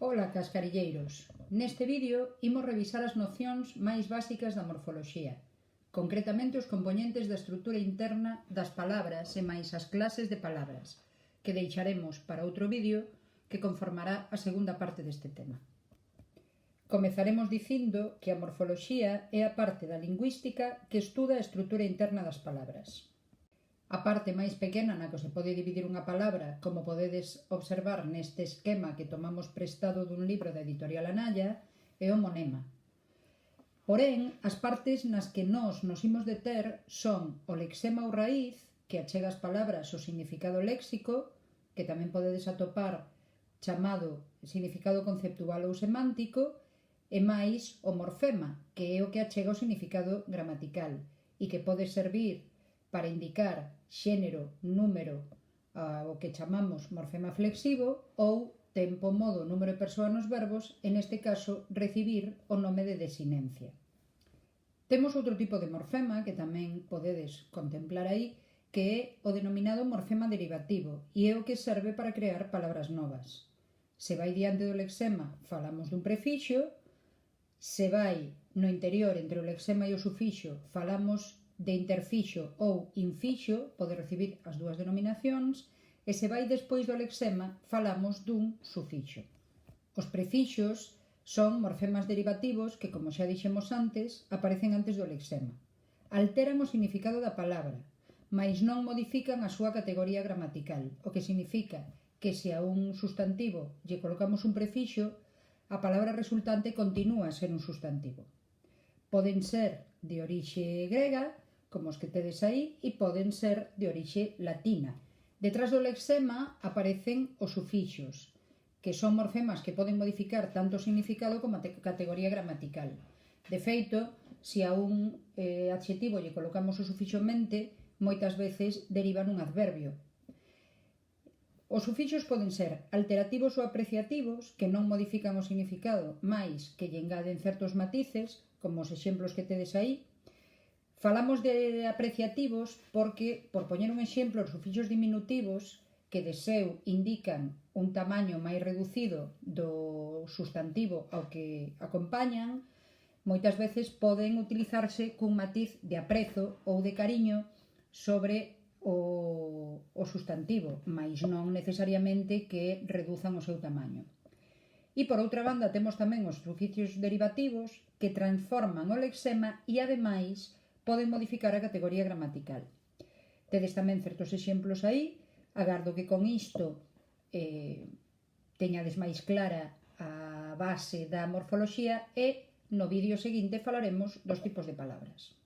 Ola, cascarilleiros! Neste vídeo imos revisar as nocións máis básicas da morfoloxía, concretamente os compoñentes da estrutura interna das palabras e máis as clases de palabras, que deixaremos para outro vídeo que conformará a segunda parte deste tema. Comezaremos dicindo que a morfoloxía é a parte da lingüística que estuda a estrutura interna das palabras. A parte máis pequena na que se pode dividir unha palabra, como podedes observar neste esquema que tomamos prestado dun libro da editorial Anaya, é o monema. Porén, as partes nas que nos imos deter son o lexema ou raíz, que achega as palabras o significado léxico, que tamén podedes atopar chamado significado conceptual ou semántico, e máis o morfema, que é o que achega o significado gramatical e que pode servir para indicar xénero, número, o que chamamos morfema flexivo, ou tempo, modo, número e persoa nos verbos, en este caso, recibir o nome de desinencia. Temos outro tipo de morfema que tamén podedes contemplar aí, que é o denominado morfema derivativo, e é o que serve para crear palabras novas. Se vai diante do lexema, falamos dun prefixo; se vai no interior entre o lexema e o sufixo, falamos de interfixo ou infixo, pode recibir as dúas denominacións, e se vai despois do lexema, falamos dun sufixo. Os prefixos son morfemas derivativos que, como xa dixemos antes, aparecen antes do lexema. Alteran o significado da palabra, mais non modifican a súa categoría gramatical, o que significa que se a un sustantivo lle colocamos un prefixo, a palabra resultante continúa a ser un sustantivo. Poden ser de orixe grega, como os que tedes aí, e poden ser de orixe latina. Detrás do lexema aparecen os sufixos, que son morfemas que poden modificar tanto o significado como a categoría gramatical. De feito, se a un adxetivo lle colocamos o sufixo mente, moitas veces deriva nun adverbio. Os sufixos poden ser alterativos ou apreciativos, que non modifican o significado, mais que lle engaden certos matices, como os exemplos que tedes aí. Falamos de apreciativos porque, por poñer un exemplo, os sufixos diminutivos, que de seu indican un tamaño máis reducido do sustantivo ao que acompañan, moitas veces poden utilizarse cun matiz de aprezo ou de cariño sobre o sustantivo, mais non necesariamente que reduzan o seu tamaño. E por outra banda temos tamén os sufixos derivativos que transforman o lexema e ademais poden modificar a categoría gramatical. Tedes tamén certos exemplos aí, agardo que con isto teñades máis clara a base da morfoloxía e no vídeo seguinte falaremos dos tipos de palabras.